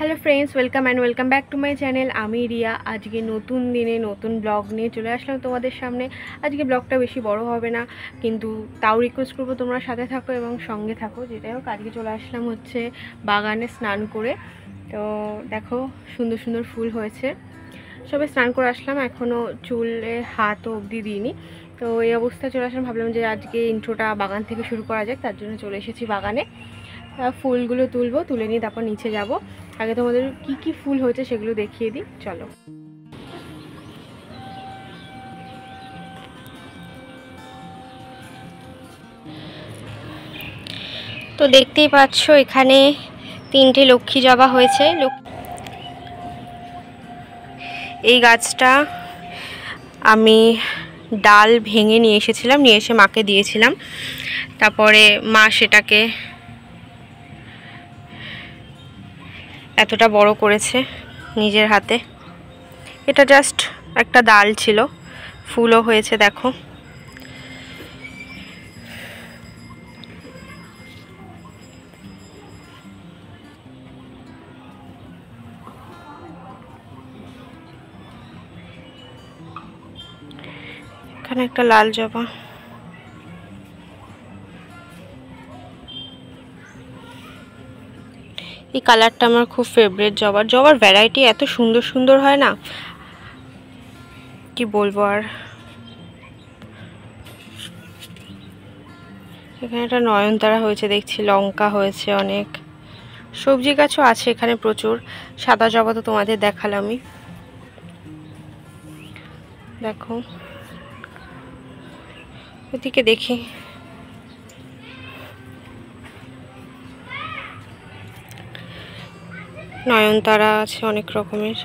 Hello friends, welcome back to my channel. আমি রিয়া। আজকে নতুন দিনে নতুন ব্লগ নিয়ে চলে আসলাম তোমাদের সামনে। আজকে ব্লগটা বেশি বড় হবে না, কিন্তু তাও রিকোয়েস্ট করবো তোমরা সাথে থাকো এবং সঙ্গে থাকো। যেটাই হোক, আজকে চলে আসলাম হচ্ছে বাগানে স্নান করে। তো দেখো, সুন্দর সুন্দর ফুল হয়েছে। সবাই স্নান করে আসলাম, এখনও চুলে হাতও অবধি দিইনি। তো এই অবস্থায় চলে আসলাম, ভাবলাম যে আজকে ইন্ট্রোটা বাগান থেকে শুরু করা যাক, তার জন্য চলে এসেছি বাগানে। ফুলগুলো তুলে নিয়ে তারপর নিচে যাব। আগে তোমাদের কি কি ফুল হয়েছে সেগুলো দেখিয়ে দিই, চলো। তো দেখতেই পাচ্ছ এখানে 3টে লক্ষ্মী জবা হয়েছে। এই গাছটা আমি ডাল ভেঙে নিয়ে এসেছিলাম, নিয়ে এসে মাকে দিয়েছিলাম। তারপরে মা সেটাকে এতটা বড় করেছে নিজের হাতে। এটা জাস্ট একটা ডাল ছিল, ফুলও হয়েছে দেখো। এখানে একটা লাল জবা। এই কালারটা আমার খুব ফেভারিট। জবার ভ্যারাইটি এত সুন্দর সুন্দর হয় না, কি বলবো আর। এখানে একটা নয়নতারা হয়েছে দেখছি, লঙ্কা হয়েছে অনেক, সবজি গাছও আছে এখানে প্রচুর। সাদা জবা তো তোমাদের দেখালামই, দেখো। ওদিকে দেখি, নয়নতারা আছে অনেক রকমের।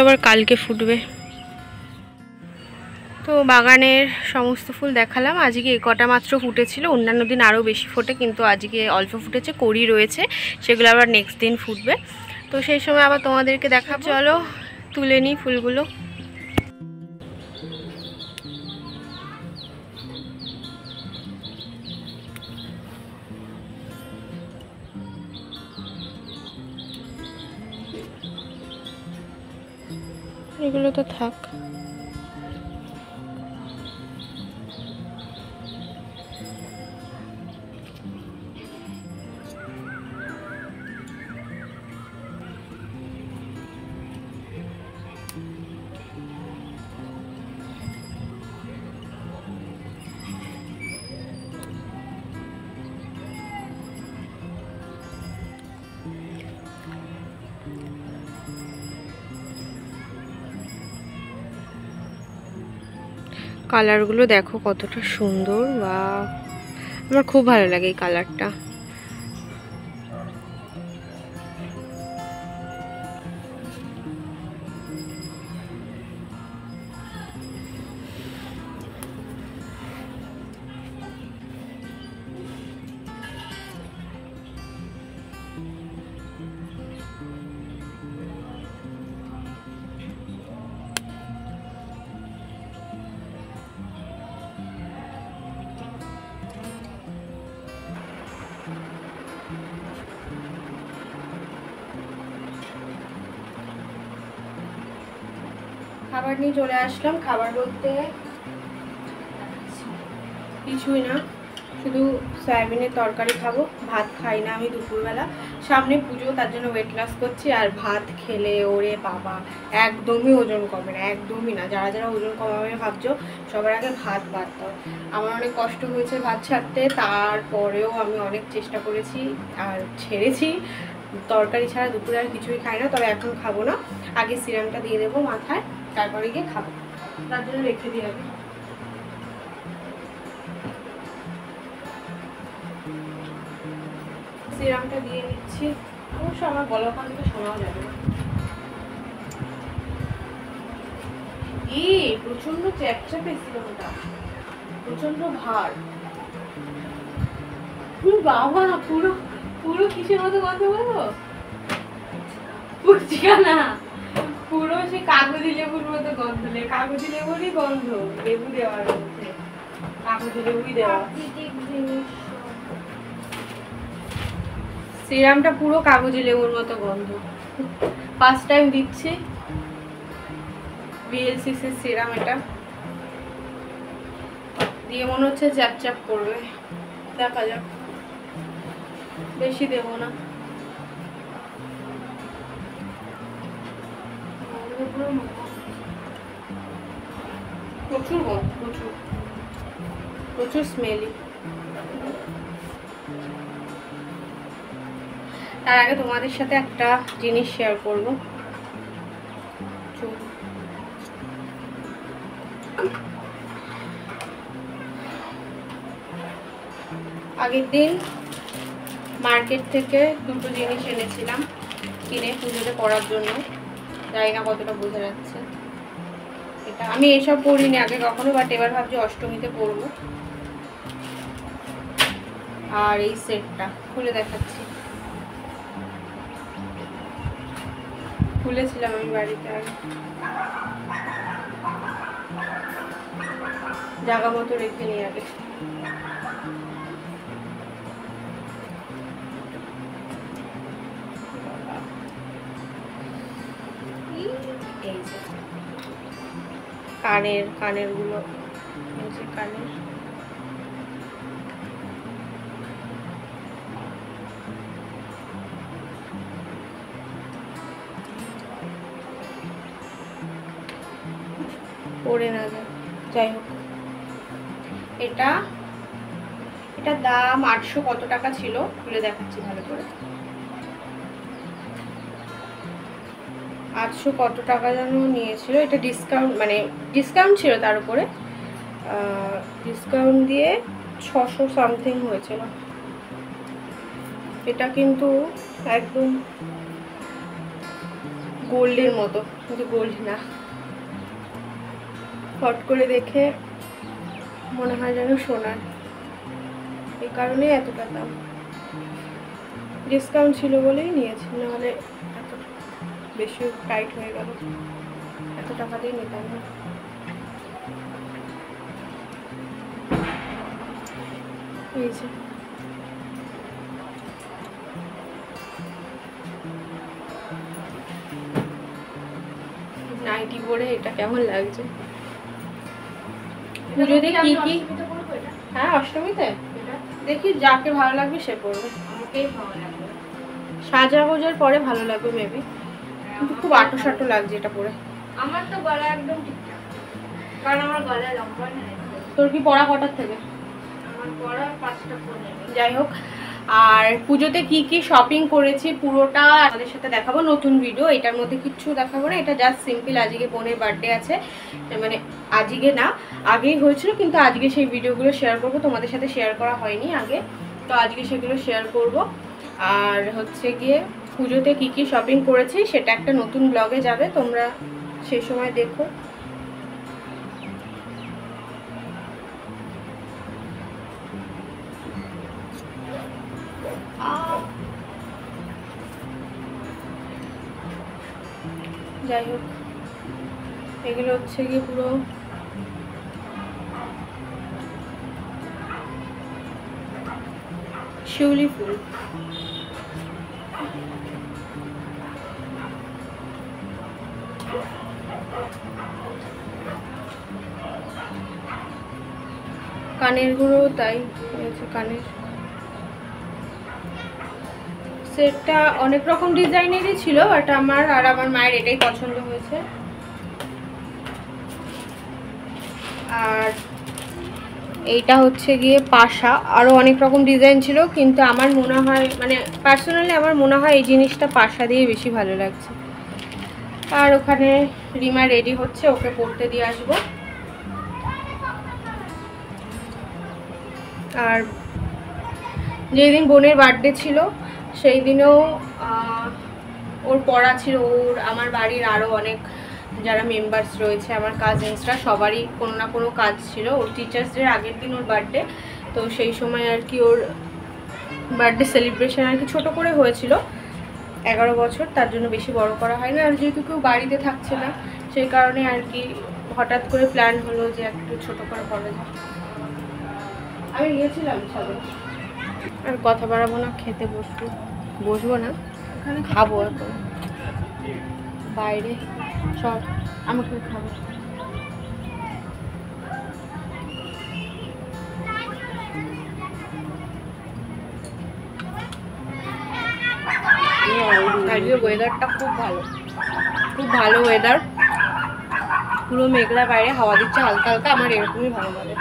আবার কালকে ফুটবে। তো বাগানের সমস্ত ফুল দেখালাম। আজকে এ কটা মাত্র ফুটেছিল, অন্যান্য দিন আরও বেশি ফোটে, কিন্তু আজকে অল্প ফুটেছে। কড়ি রয়েছে, সেগুলো আবার নেক্সট দিন ফুটবে। তো সেই সময় আবার তোমাদেরকে দেখাবো। চলো তুলে নিই ফুলগুলো। এগুলো তো থাক। কালারগুলো দেখো কতটা সুন্দর, বা আমার খুব ভালো লাগে এই কালারটা। খাবার নিয়ে চলে আসলাম। খাবার বলতে কিছুই না, শুধু সয়াবিনের তরকারি খাবো। ভাত খাই না আমি দুপুরবেলা, সামনে পুজো, তার জন্য ওয়েট লস করছি। আর ভাত খেলে ওরে বাবা একদমই ওজন কমে না, একদমই না। যারা যারা ওজন কমাবে ভাবছো, সবার আগে ভাত বাদ দাও। আমার অনেক কষ্ট হয়েছে ভাত ছাড়তে, তারপরেও আমি অনেক চেষ্টা করেছি আর ছেড়েছি। তরকারি ছাড়া দুপুরে আর কিছুই খাই না, তবে এখন খাবো না। আগে সিরামটা দিয়ে দেবো মাথায়, তারপরে গিয়ে খাবো, তার জন্য রেখে দিয়ে যাবে। সিরামটা দিয়ে নিচ্ছি। অবশ্য আমার গলা ওখান থেকে শোনাও যাবে না। প্রচন্ড চ্যাপচ্যাপে সিরামটা, প্রচন্ড ভার। বাবা, পুরো পুরো কিসের মতো কথা বলো, ফুচকা না, পুরো সে কাগজি লেবুর মতো গন্ধ, কাগজি লেবুরই গন্ধ, লেবু দেওয়ার মধ্যে কাগজি লেবুই দেওয়া। সিরামটা পুরো কাগজি লেবুর মতো গন্ধ। ফার্স্ট টাইম দিচ্ছি VLCC সিরাম, এটা দিয়ে মনে হচ্ছে চ্যাপ চ্যাপ করবে, দেখা যাক। বেশি দেবো না, প্রচুর গন্ধ, প্রচুর প্রচুর স্মেলি। তার আগে তোমাদের সাথে একটা জিনিস শেয়ার করবো। আগের দিন মার্কেট থেকে দুটো জিনিস এনেছিলাম কিনে পুজোতে পরার জন্য, জানি না কতটা বোঝা যাচ্ছে। এটা আমি এসব পরিনি আগে কখনো, বাট এবার ভাবছি অষ্টমীতে পরবো। আর এই সেটটা খুলে দেখাচ্ছি, খুলেছিলাম আমি বাড়িতে আগে, জায়গা মতো রেখে নিই আগে। এই যে কানের গুলো, এই যে কানের, পরে না যায়, যাই হোক। এটা দাম 800 কত টাকা ছিল, খুলে দেখাচ্ছি ভালো করে। 800 কত টাকা যেন নিয়েছিল। এটা ডিসকাউন্ট, মানে ডিসকাউন্ট ছিল, তার উপরে ডিসকাউন্ট দিয়ে 600 সামথিং হয়েছিল। এটা কিন্তু একদম গোল্ডের মতো, কিন্তু গোল্ড না। ফট করে দেখে মনে হয় যেন সোনার, এই কারণে এতটা দাম। ডিসকাউন্ট ছিল বলেই নিয়েছি, নাহলে এত বেশি টাইট হয়ে গেল, এত টাকা দিয়ে নিতাম না। এই যে নাইটি পরে এটা কেমন লাগছে? পুজোতে কি কি, হ্যাঁ অষ্টমীতে দেখি যাকে ভালো লাগবে সে পরবে, আমাকেই ভালো লাগবে। সাজা গোজার পরে ভালো লাগবে মেবি, কিন্তু খুব আটো সাটো লাগছে এটা পরে। আমার তো গলা একদম ঠিকঠাক, কারণ আমার গলা লম্বা না। তোর কি পড়া কটার থেকে? আমার পড়া 5টা পড়ে। যাই হোক, আর পুজোতে কি কি শপিং করেছি পুরোটা আমাদের সাথে দেখাবো, নতুন ভিডিও। এটার মধ্যে কিচ্ছু দেখাবো না, এটা জাস্ট সিম্পল। আজকে বোনের বার্থডে আছে, মানে আজকে না আগেই হয়েছিল, কিন্তু আজকে সেই ভিডিওগুলো শেয়ার করব, তোমাদের সাথে শেয়ার করা হয়নি আগে, তো আজকে সেগুলো শেয়ার করব। আর হচ্ছে গিয়ে পুজোতে কি কি শপিং করেছি সেটা একটা নতুন ব্লগে যাবে, তোমরা সেই সময় দেখো। যাই হোক, এগুলো হচ্ছে গিয়ে পুরো শিউলি ফুল। কানের গুলো তাই, কানের সেটটা অনেক রকম ডিজাইনেরই ছিল, বাট আমার আর আমার মায়ের এটাই পছন্দ হয়েছে। আর এইটা হচ্ছে গিয়ে পাশা, আরও অনেক রকম ডিজাইন ছিল, কিন্তু আমার মনে হয়, মানে পার্সোনালি আমার মনে হয় এই জিনিসটা পাশা দিয়ে বেশি ভালো লাগছে। আর ওখানে রিমা রেডি হচ্ছে, ওকে পড়তে দিয়ে আসবো। আর যেদিন বোনের বার্থডে ছিল সেই দিনও ওর পড়া ছিল, ওর আমার বাড়ির আরও অনেক যারা মেম্বার্স রয়েছে, আমার কাজিনসরা, সবারই কোনো না কোনো কাজ ছিল। ওর টিচার্স ডের আগের দিন ওর বার্থডে, তো সেই সময় আর কি ওর বার্থডে সেলিব্রেশন আর কি ছোটো করে হয়েছিল। 11 বছর, তার জন্য বেশি বড় করা হয় না। আর যেহেতু কেউ বাড়িতে থাকছে না সেই কারণে আর কি হঠাৎ করে প্ল্যান হলো যে একটু ছোট করে করা যায়। আমি গিয়েছিলাম ছাদে। আর কথা বাড়াবো না, খেতে বসবো না, খাবো এখন বাইরে সব। আমাকে খাবো। আজকে ওয়েদারটা খুব ভালো ওয়েদার, পুরো মেঘলা, বাইরে হাওয়া দিচ্ছে হালকা হালকা। আমার এরকমই ভালো লাগে।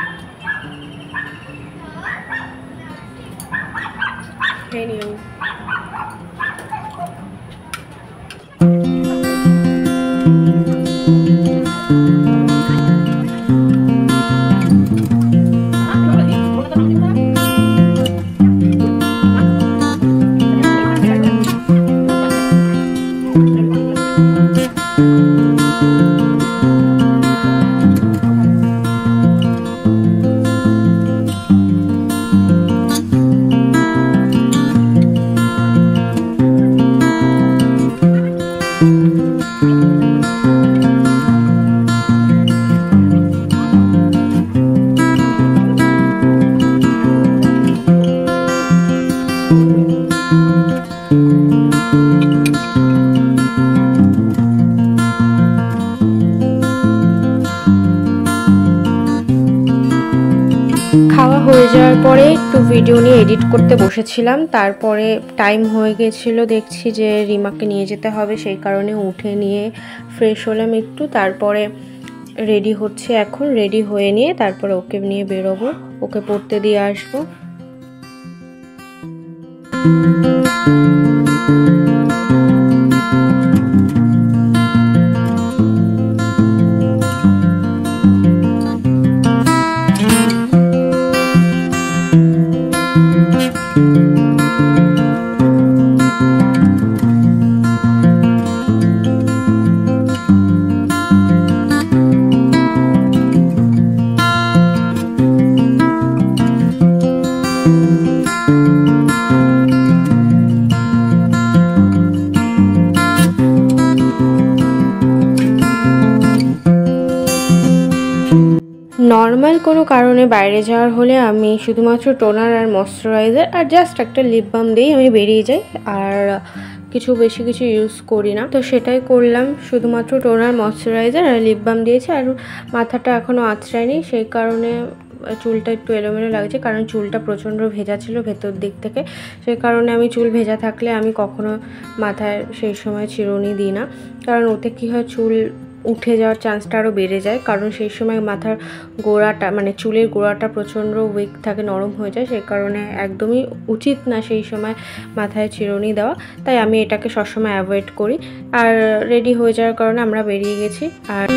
খেয়ে নিও। খাওয়া হয়ে যাওয়ার পরে একটু ভিডিও নিয়ে এডিট করতে বসেছিলাম। তারপরে টাইম হয়ে গেছিলো, দেখছি যে রিমাকে নিয়ে যেতে হবে, সেই কারণে উঠে নিয়ে ফ্রেশ হলাম একটু। তারপরে রেডি হচ্ছে, এখন রেডি হয়ে নিয়ে তারপরে ওকে নিয়ে বেরোবো, ওকে পড়তে দিয়ে আসবো। নর্মাল কোনো কারণে বাইরে যাওয়ার হলে আমি শুধুমাত্র টোনার আর ময়শ্চারাইজার আর জাস্ট একটা লিপ বাম দিয়েই আমি বেরিয়ে যাই, আর কিছু বেশি কিছু ইউজ করি না। তো সেটাই করলাম, শুধুমাত্র টোনার, ময়শ্চারাইজার আর লিপ বাম দিয়েছি। আর মাথাটা এখনও আঁচড়ায়নি, সেই কারণে চুলটা একটু এলোমেলো লাগছে, কারণ চুলটা প্রচণ্ড ভেজা ছিল ভেতর দিক থেকে। সেই কারণে আমি চুল ভেজা থাকলে আমি কখনো মাথায় সেই সময় চিরুনি দিই না, কারণ ওতে কী হয় চুল উঠে যাওয়ার চান্সটা আরও বেড়ে যায়। কারণ সেই সময় মাথার গোড়াটা, মানে চুলের গোড়াটা প্রচণ্ড উইক থাকে, নরম হয়ে যায়। সেই কারণে একদমই উচিত না সেই সময় মাথায় চিরুনি দেওয়া, তাই আমি এটাকে সবসময় অ্যাভয়েড করি। আর রেডি হয়ে যাওয়ার কারণে আমরা বেরিয়ে গেছি। আর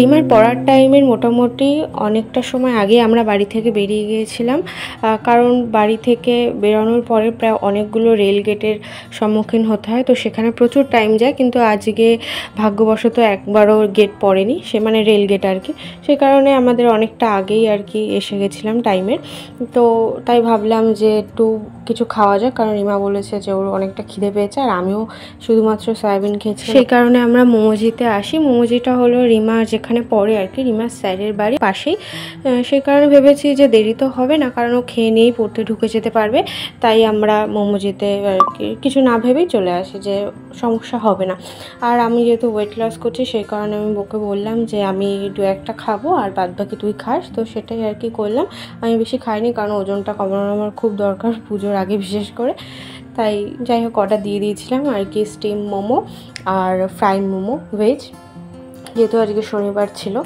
রিমার পড়ার টাইমের মোটামুটি অনেকটা সময় আগে আমরা বাড়ি থেকে বেরিয়ে গিয়েছিলাম, কারণ বাড়ি থেকে বেরোনোর পরে প্রায় অনেকগুলো রেল গেটের সম্মুখীন হতে হয়, তো সেখানে প্রচুর টাইম যায়। কিন্তু আজকে ভাগ্যবশত একবারও গেট পড়েনি, সে মানে রেল গেট আর কি, সে কারণে আমাদের অনেকটা আগেই আর কি এসে গেছিলাম টাইমের। তো তাই ভাবলাম যে একটু কিছু খাওয়া যাক, কারণ রিমা বলেছে যে ওর অনেকটা খিদে পেয়েছে, আর আমিও শুধুমাত্র সয়াবিন খেয়েছি। সেই কারণে আমরা মোমোজিতে আসি। মোমোজিটা হলো রিমা যেখানে পড়ে আর কি, রিমার স্যারের বাড়ির পাশেই। সেই কারণে ভেবেছি যে দেরি তো হবে না, কারণ ও খেয়ে নিয়েই পড়তে ঢুকে যেতে পারবে। তাই আমরা মোমোজিতে আর কি কিছু না ভেবেই চলে আসি, যে সমস্যা হবে না। আর আমি যেহেতু ওয়েট লস করছি সেই কারণে আমি ওকে বললাম যে আমি 2-1টা খাবো আর বাদ বাকি তুই খাস। তো সেটাই আর কি করলাম। আমি বেশি খাইনি, কারণ ওজনটা কমানো আমার খুব দরকার পুজোর আগে বিশেষ করে। তাই যাই হোক অর্ডার দিয়ে দিয়েছিলাম আর কি, স্টিম মোমো আর ফ্রাই মোমো ভেজ, যেহেতু আজকে শনিবার ছিল।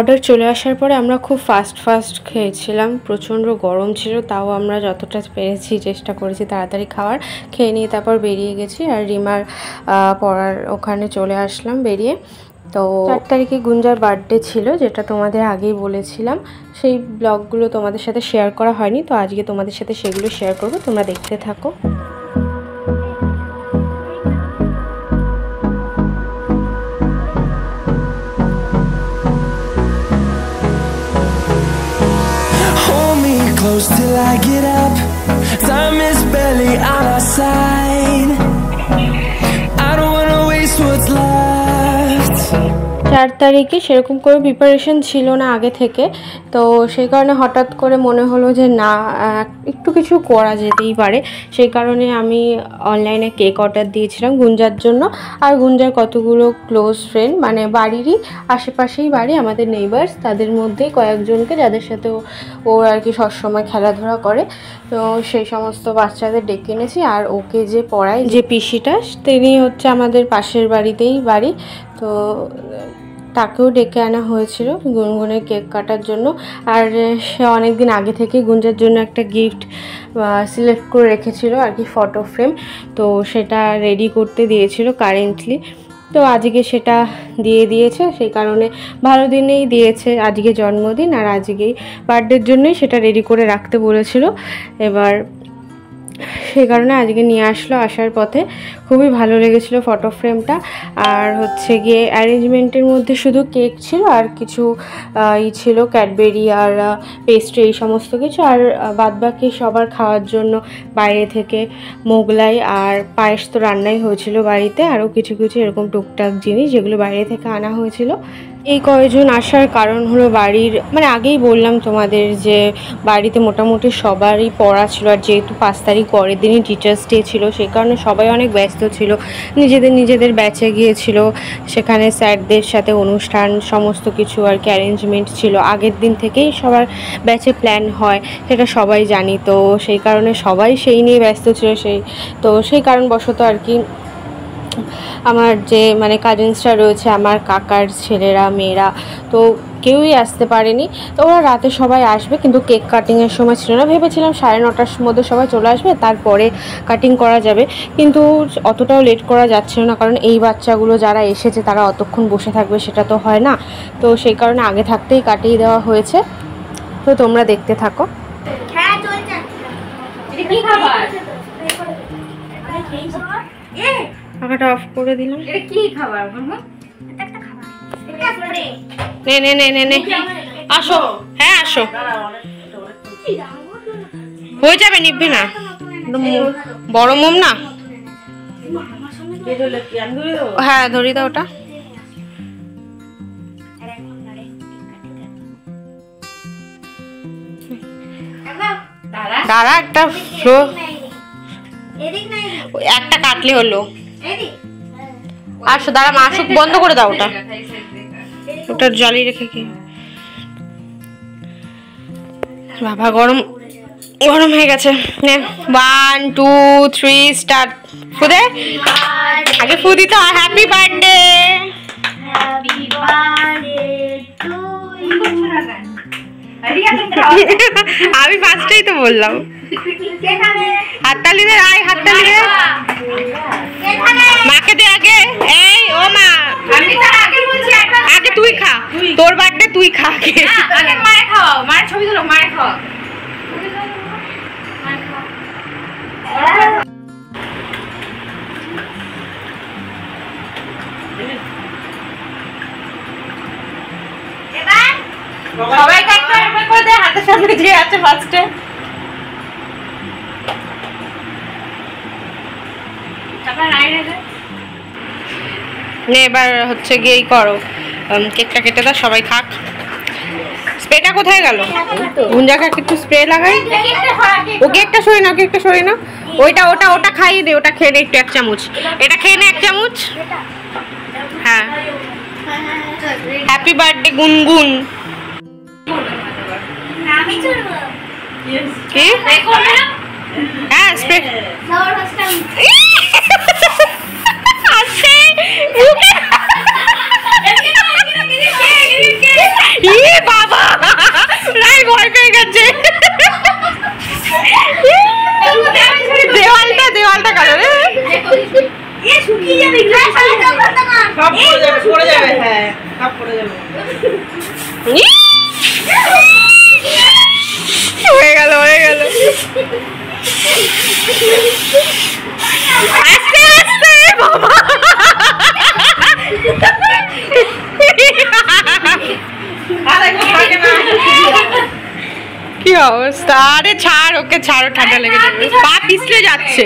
অর্ডার চলে আসার পরে আমরা খুব ফাস্ট খেয়েছিলাম, প্রচণ্ড গরম ছিল, তাও আমরা যতটা পেরেছি চেষ্টা করেছি তাড়াতাড়ি খাওয়ার। খেয়ে নিয়ে তারপর বেরিয়ে গেছি, আর রিমার পড়ার ওখানে চলে আসলাম বেরিয়ে। তো 4 তারিখে গুঞ্জার বার্থডে ছিল, যেটা তোমাদের আগেই বলেছিলাম। সেই ব্লগগুলো তোমাদের সাথে শেয়ার করা হয়নি, তো আজকে তোমাদের সাথে সেগুলো শেয়ার করবো, তোমরা দেখতে থাকো। Close till I get up. Time is barely on our side. I don't wanna waste what's left. 4 তারিখে সেরকম করে প্রিপারেশন ছিল না আগে থেকে, তো সেই কারণে হঠাৎ করে মনে হলো যে না, একটু কিছু করা যেতেই পারে। সেই কারণে আমি অনলাইনে কেক অর্ডার দিয়েছিলাম গুঞ্জার জন্য। আর গুঞ্জার কতগুলো ক্লোজ ফ্রেন্ড, মানে বাড়িরই আশেপাশেই বাড়ি, আমাদের নেইবার্স, তাদের মধ্যেই কয়েকজনকে, যাদের সাথে ও আর কি সবসময় খেলাধুলা করে, তো সেই সমস্ত বাচ্চাদের ডেকে এনেছি। আর ওকে যে পড়ায়, যে পিসিটা, তিনি হচ্ছে আমাদের পাশের বাড়িতেই বাড়ি, তো তাকেও ডেকে আনা হয়েছিল গুনগুনের কেক কাটার জন্য। আর সে অনেক দিন আগে থেকে গুঞ্জার জন্য একটা গিফট সিলেক্ট করে রেখেছিল আর কি, ফটো ফ্রেম, তো সেটা রেডি করতে দিয়েছিল কারেন্টলি। তো আজকে সেটা দিয়ে দিয়েছে, সেই কারণে ভালো দিনেই দিয়েছে, আজকে জন্মদিন আর আজকেই বার্থডের জন্যই সেটা রেডি করে রাখতে বলেছিল। এবার সেই কারণে আজকে নিয়ে আসলো। আসার পথে খুবই ভালো লেগেছিলো ফটো ফ্রেমটা। আর হচ্ছে গিয়ে অ্যারেঞ্জমেন্টের মধ্যে শুধু কেক ছিল, আর কিছু ছিল ক্যাডবেরি আর পেস্ট্রি, এই সমস্ত কিছু। আর বাদবাকি সবার খাওয়ার জন্য বাইরে থেকে মোগলাই আর পায়েস তো রান্নাই হয়েছিল বাড়িতে, আরও কিছু কিছু এরকম টুকটাক জিনিস যেগুলো বাইরে থেকে আনা হয়েছিল। এই কয়েকজন আসার কারণ হলো বাড়ির, মানে আগেই বললাম তোমাদের যে বাড়িতে মোটামুটি সবারই পড়া ছিল, আর যেহেতু 5 তারিখ পরের দিনই টিচার্স ডে ছিল, সেই কারণে সবাই অনেক ব্যস্ত ছিল, নিজেদের ব্যাচে গিয়েছিল, সেখানে স্যারদের সাথে অনুষ্ঠান সমস্ত কিছু আর কি অ্যারেঞ্জমেন্ট ছিল। আগের দিন থেকেই সবার ব্যাচে প্ল্যান হয়, সেটা সবাই জানি, তো সেই কারণে সবাই সেই নিয়ে ব্যস্ত ছিল। সেই কারণবশত আর কি আমার যে মানে কাজিনসরা রয়েছে, আমার কাকার ছেলেরা মেয়েরা, তো কেউই আসতে পারেনি। তো ওরা রাতে সবাই আসবে, কিন্তু কেক কাটিংয়ের সময় ছিল না। ভেবেছিলাম 9:30 মধ্যে সবাই চলে আসবে, তারপরে কাটিং করা যাবে, কিন্তু অতটাও লেট করা যাচ্ছিল না, কারণ এই বাচ্চাগুলো যারা এসেছে তারা অতক্ষণ বসে থাকবে সেটা তো হয় না। তো সেই কারণে আগে থাকতেই কাটিয়ে দেওয়া হয়েছে। তো তোমরা দেখতে থাকো। হ্যাঁ চলছে। এটা কি খাবার? পাখাটা অফ করে দিলাম। এটা কি খাবার বলবো? এটা একটা খাবার। এটা স্প্রে। নে আসো, হ্যাঁ আসো, হয়ে যাবে, নিভবে না, বড় মোম না। হ্যাঁ ধরি দাও ওটা। দাঁড়া, একটা একটা কাটলে হলো। আসো, দাঁড়া, মাসুক বন্ধ করে দাও ওটা, ওটা জলি রেখে কি বাবা, গরম হয়ে গেছে। 1 2 3 স্টার্ট। ফুদে আগে ফু দিতে হয়। Happy birthday. আমি ফার্স্টেই তো বললাম। হাততালি দে, আয় হাততালি দে, মাকে দে আগে। এই ও মা, আগে তুই খা, তোর বার্থডে তুই খা আগে। মায়ের খাওয়াও, মায়ের ছবি তোলো, মায়ের খাওয়া। সবাইকে একটা এভাবে করে দে, হাতের সামনে যে আছে ফার্স্টে। নে এবার হচ্ছে গিয়েই করো, কেকটা কেটে দাও, সবাই খাক। স্প্রেটা কোথায় গেল? গুঞ্জাকে একটু স্প্রে লাগাই। ও কেকটা সরিয়ে নাও, কেকটা সরিয়ে নাও। ওটা খাইয়ে দে, ওটা খেয়ে নে একটু, 1 চামচ। এটা খেয়ে নে 1 চামচ। হ্যাঁ, হ্যাপি বার্থডে গুনগুন। কি? হ্যাঁ স্প্রে। সব পড়ে যাবে হ্যাঁ সব পড়ে যাবে হয়ে গেল আস্তে আস্তে বাবা কি অবস্থা আরে ছাড় ওকে ছাড়ো ঠান্ডা লেগে যাবে পা পিছলে যাচ্ছে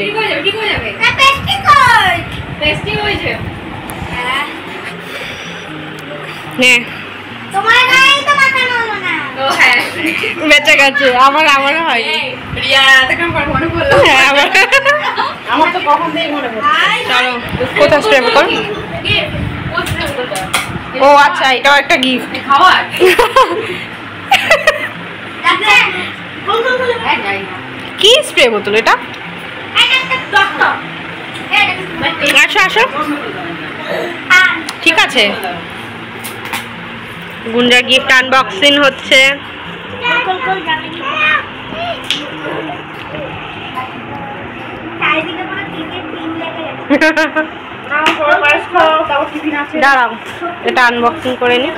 নে বেঁচে গেছে আমার হয়নি হ্যাঁ আমার তো কখন থেকে মনে পড়ছে চলো কোথায় স্প্রে কর ও আচ্ছা এটাও একটা গিফট কি স্প্রে বোতল এটা আসো আসো ঠিক আছে গুঞ্জার গিফট আনবক্সিং হচ্ছে দাঁড়াও এটা আনবক্সিং করে নি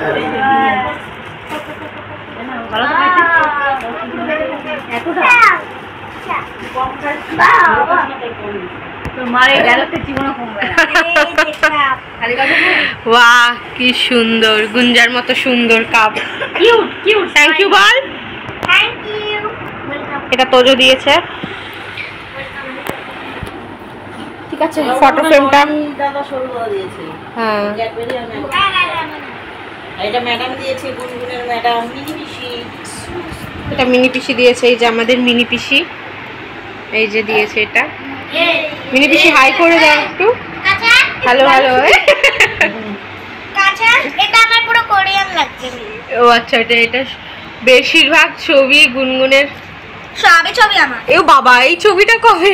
বাহ কি সুন্দর গুঞ্জার মতো সুন্দর কাপ থ্যাংক ইউ বল এটা তোজো দিয়েছে ঠিক আছে ফটো ফ্রেমটা দাদা সরু দিয়েছে হ্যাঁ এটা ম্যাডাম দিয়েছে গুনগুনের ম্যাডাম মিনি পিসি এটা মিনি পিসি দিয়েছে এই যে আমাদের মিনি পিসি এই যে দিয়েছে এটা মিনি পিসি হাই করে দাও একটু হ্যালো হ্যালো এটা আমার পুরো কোরিয়ান লাগছে ও আচ্ছা এটা বেশিরভাগ ছবি গুনগুনের সবই ছবি আমার এও বাবা এই ছবিটা কবে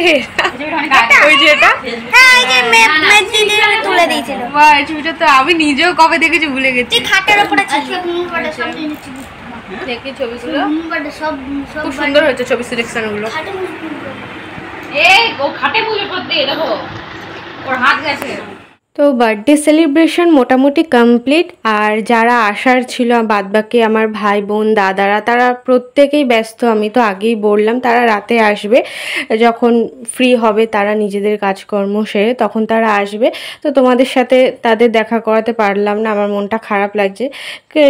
ওই যে এটা হ্যাঁ এই যে মেট দিদি তুলে দিয়েছিল বাহ এই ছবিটা তো আমি নিজেও কবে দেখেছি ভুলে গেছি এই খাটের উপরে ছিল সব দেখি ছবিগুলো সব খুব সুন্দর হয়েছে ছবি সিলেকশন গুলো এই ও খাটে পুজো করতে দেখো ওর হাত গেছে তো বার্থডে সেলিব্রেশন মোটামুটি কমপ্লিট আর যারা আসার ছিল বাদবাকি আমার ভাই বোন দাদারা তারা প্রত্যেকেই ব্যস্ত আমি তো আগেই বললাম তারা রাতে আসবে যখন ফ্রি হবে তারা নিজেদের কাজকর্ম সেরে তখন তারা আসবে তো তোমাদের সাথে তাদের দেখা করাতে পারলাম না আমার মনটা খারাপ লাগছে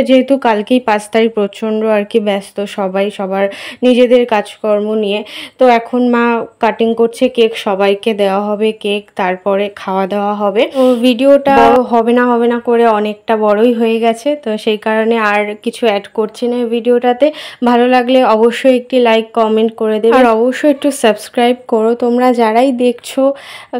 যেহেতু কালকেই 5 তারিখ প্রচণ্ড আর কি ব্যস্ত সবাই সবার নিজেদের কাজকর্ম নিয়ে তো এখন মা কাটিং করছে কেক সবাইকে দেওয়া হবে কেক তারপরে খাওয়া দাওয়া হবে তো ভিডিওটা হবে না করে অনেকটা বড়ই হয়ে গেছে তো সেই কারণে আর কিছু অ্যাড করছি না ভিডিওটাতে ভালো লাগলে অবশ্যই একটি লাইক কমেন্ট করে দেবে আর অবশ্যই একটু সাবস্ক্রাইব করো তোমরা যারাই দেখছো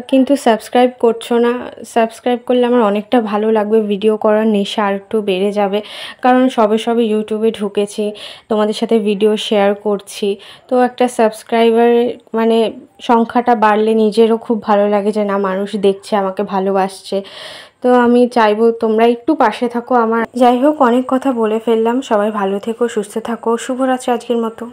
কিন্তু সাবস্ক্রাইব করছো না সাবস্ক্রাইব করলে আমার অনেকটা ভালো লাগবে ভিডিও করার নেশা আর একটু বেড়ে যাবে কারণ সবে ইউটিউবে ঢুকেছি তোমাদের সাথে ভিডিও শেয়ার করছি তো একটা সাবস্ক্রাইবার মানে সংখ্যাটা বাড়লে নিজেরও খুব ভালো লাগে যে না মানুষ দেখছে আমাকে ভালোবাসছে তো আমি চাইবো তোমরা একটু পাশে থাকো আমার যাই হোক অনেক কথা বলে ফেললাম সবাই ভালো থেকো সুস্থ থাকো শুভরাত্রি আজকের মতো